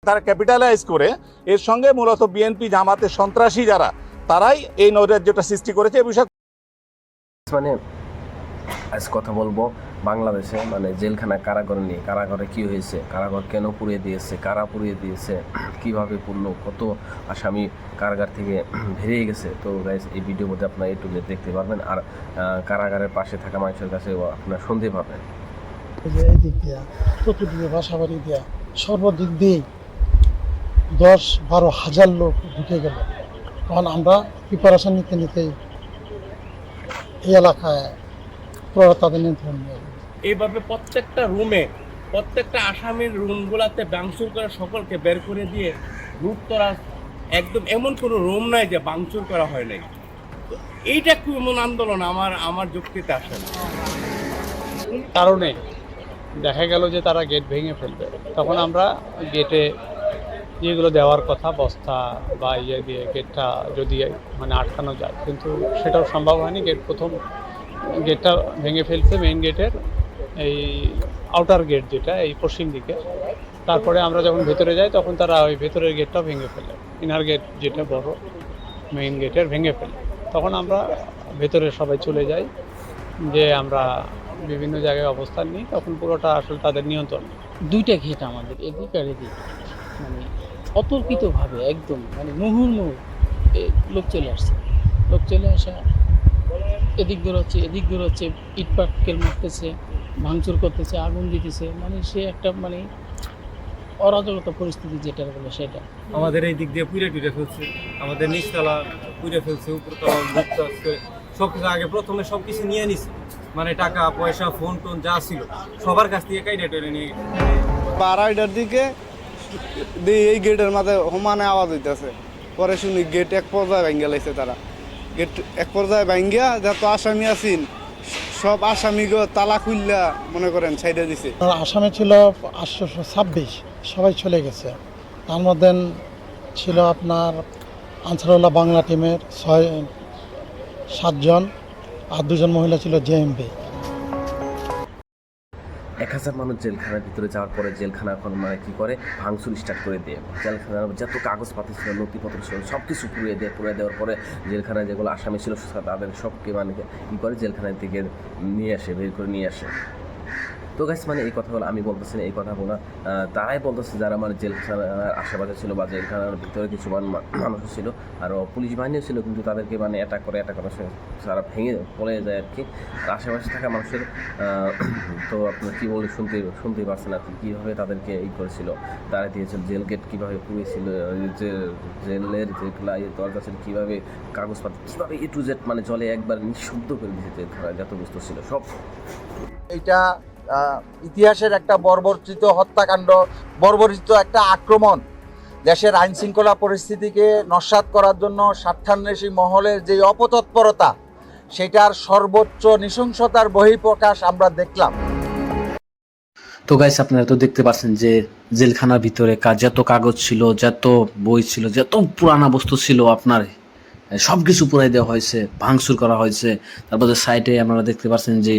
তারা ক্যাপিটালাইজ করে এর সঙ্গে মূলত বিএনপি জামাতের সন্ত্রাসী যারা তারাই এই নৈরাজ্যটা সৃষ্টি করেছে। এই বিষয়ে মানে আজ কথা বলবো বাংলাদেশে মানে জেলখানা কারাগার নিয়ে। কারাগারে কি হয়েছে, কারাগার কেন পুড়িয়ে দিয়েছে, কারা পুড়িয়ে দিয়েছে, কিভাবে পুড়লো, কত আসামি কারাগার থেকে বেরিয়ে গেছে। তো গাইস এই ভিডিওর মধ্যে আপনারা একটু দেখতে পারবেন, আর কারাগারের পাশে থাকা মানুষের কাছে আপনারা শুনতে পারবেন। এই দিক দিয়া চতুর্দিকে বাসাবাড়ি দিয়া সর্বদিক দিয়েই 10-12 হাজার লোক ঢুকে গেল। তখন আমরা প্রিপারেশন নিতে নিতেই এই এলাকায় তাদের নিয়ন্ত্রণ নিয়ে গেল। এইভাবে প্রত্যেকটা রুমে, প্রত্যেকটা আসামির রুমগুলাতে ভাঙচুর করে সকলকে বের করে দিয়ে লুটতরাজ, একদম এমন কোনো রুম নাই যে ভাঙচুর করা হয় নাই। তো এইটা কি এমন আন্দোলন আমার যুক্তিতে আসে না। কারণে দেখা গেল যে তারা গেট ভেঙে ফেলবে, তখন আমরা গেটে যেগুলো দেওয়ার কথা বস্তা বা ইয়ে দিয়ে গেটটা যদি মানে আটকানো যায়, কিন্তু সেটাও সম্ভব হয়নি। প্রথম গেটটা ভেঙে ফেলছে, মেইন গেটের এই আউটার গেট যেটা এই পশ্চিম দিকে। তারপরে আমরা যখন ভেতরে যাই তখন তারা ওই ভেতরের গেটটাও ভেঙে ফেলে, ইনার গেট যেটা বড় মেইন গেটের ভেঙে ফেলে। তখন আমরা ভেতরে সবাই চলে যাই, যে আমরা বিভিন্ন জায়গায় অবস্থান নিই। তখন পুরোটা আসলে তাদের নিয়ন্ত্রণ। দুইটা ঘেট আমাদের, এদিক আর এদিক, মানে অতর্কিতভাবে একদম মানে মুহুর্মুহু লোক চলে আসছে। লোক চলে আসা এদিক দৌড়াচ্ছে, এদিক দৌড়াচ্ছে, ইটপাটকেল মারতেছে, ভাঙচুর করতেছে, আগুন দিতেছে। মানে সে একটা মানে অরাজকতা পরিস্থিতি যেটা বলে সেটা। আমাদের এই দিক দিয়ে পুড়ে টুড়ে ফেলছে, আমাদের নিচতলা পুড়ে ফেলছে, উপরতলা সব কিছু আগে প্রথমে সব কিছু নিয়ে নিছে, মানে টাকা পয়সা ফোন টোন যা ছিল সবার কাছ থেকে কাইটা টেনে নিয়ে গেছে। 12টার দিকে এই গেটের মাথায় সমানে আওয়াজ হইতেছে। পরে শুনি গেট এক পর্যায়ে ভাঙ্গিয়া লাইছে তারা। গেট এক পর্যায়ে ভাঙ্গিয়া যত আসামি আছেন সব আসামিগো তালা খুললা মনে করেন সাইডে দিছে। আসামে ছিল 826, সবাই চলে গেছে। তার মধ্যে ছিল আপনার আনসারুল্লাহ বাংলা টিমের 7 জন, আর 2 জন মহিলা ছিল জেএমবি। 1000 মানুষ জেলখানার ভিতরে যাওয়ার পরে জেলখানা এখন মানে কী করে, ভাঙচুর স্টার্ট করে দিয়ে জেলখানার যত কাগজপাতি ছিল, নথিপত্র ছিল, সব কিছু পুড়িয়ে দেওয়ার পরে জেলখানায় যেগুলো আসামি ছিল তাদের সবকে মানে কী করে জেলখানার দিকে নিয়ে আসে, বের করে নিয়ে আসে। তো গাইস মানে এই কথাগুলো আমি বলতেছি না, এই কথাগুলো তারাই বলতেছে যারা মানে জেলখানার আশেপাশে ছিল বা জেলখানার ভিতরে কিছু মানুষ ছিল, আরও পুলিশ বাহিনীও ছিল, কিন্তু তাদেরকে মানে অ্যাটাক করে তারা ভেঙে পড়ে যায় আর কি। আর আশেপাশে থাকা মানুষের তো আপনার কী বলে শুনতেই পারছেন আর কি, কীভাবে তাদেরকে এই করেছিল, তারা দিয়েছিল জেল গেট কীভাবে পুড়িয়েছিল, যে জেলের যেগুলা দরজা ছিল কীভাবে, কাগজপত্র কীভাবে A to Z মানে জলে একবার নিঃশব্দ করে দিয়েছে জেলখানায় যত বস্তু ছিল সব। এইটা ইতিহাসের একটা বর্বরিত হত্যাকাণ্ড, বর্বরিত একটা আক্রমণ। দেশের আইন শৃঙ্খলা পরিস্থিতিকে নস্যাৎ করার জন্য স্বার্থান্বেষী মহলের যে অপতৎপরতা, সেটার সর্বোচ্চ নৃশংসতার বহিঃপ্রকাশ আমরা দেখলাম। তো গাইস আপনারা তো দেখতে পাচ্ছেন যে জেলখানার ভিতরে যত কাগজ ছিল, যত বই ছিল, যত পুরানা বস্তু ছিল আপনার সব কিছু পুরাই দেওয়া হয়েছে, ভাঙচুর করা হয়েছে। তারপরে সাইডে আপনারা দেখতে পাচ্ছেন যে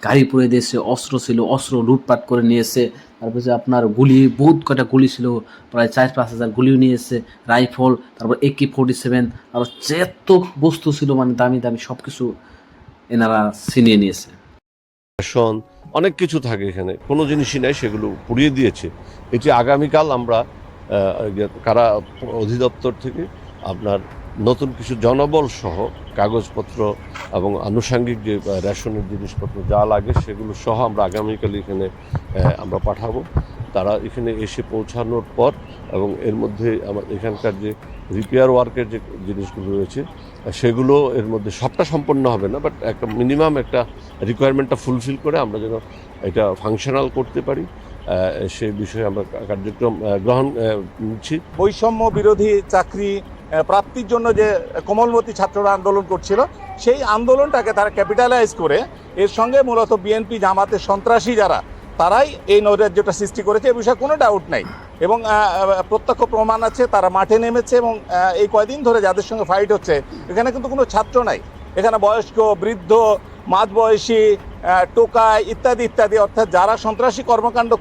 গাড়ি পুড়ে দিয়েছে, অস্ত্র ছিল, অস্ত্র লুটপাট করে নিয়েছে। তারপরে যে আপনার গুলি, বহুত কটা গুলি ছিল, প্রায় 4-5 হাজার গুলিও নিয়েছে, রাইফল, তারপর AK-47, আর যত বস্তু ছিল মানে দামি দামি সব কিছু এনারা ছিনিয়ে নিয়েছে। অনেক কিছু থাকে এখানে, কোনো জিনিসই নাই, সেগুলো পুড়িয়ে দিয়েছে। এটি আগামীকাল আমরা কারা অধিদপ্তর থেকে আপনার নতুন কিছু জনবল সহ কাগজপত্র এবং আনুষঙ্গিক যে রেশনের জিনিসপত্র যা লাগে সেগুলো সহ আমরা আগামীকাল এখানে আমরা পাঠাবো। তারা এখানে এসে পৌঁছানোর পর এবং এর মধ্যে আমাদের এখানকার যে রিপেয়ার ওয়ার্কের যে জিনিসগুলো রয়েছে সেগুলো এর মধ্যে সবটা সম্পন্ন হবে না, বাট একটা মিনিমাম একটা রিকোয়ারমেন্টটা ফুলফিল করে আমরা যেন এটা ফাংশনাল করতে পারি সেই বিষয়ে আমরা কার্যক্রম গ্রহণ নিচ্ছি। বৈষম্য বিরোধী চাকরি প্রাপ্তির জন্য যে কোমলমতি ছাত্ররা আন্দোলন করছিল, সেই আন্দোলনটাকে তারা ক্যাপিটালাইজ করে এর সঙ্গে মূলত বিএনপি জামাতের সন্ত্রাসী যারা তারাই এই নৈরাজ্যটা সৃষ্টি করেছে, এ বিষয়ে কোনো ডাউট নাই। এবং প্রত্যক্ষ প্রমাণ আছে, তারা মাঠে নেমেছে এবং এই কয়দিন ধরে যাদের সঙ্গে ফাইট হচ্ছে এখানে কিন্তু কোনো ছাত্র নাই, এখানে বয়স্ক, বৃদ্ধ, মাঝবয়সী, টোকাই ইত্যাদি ইত্যাদি, অর্থাৎ যারা সন্ত্রাসী কর্মকাণ্ড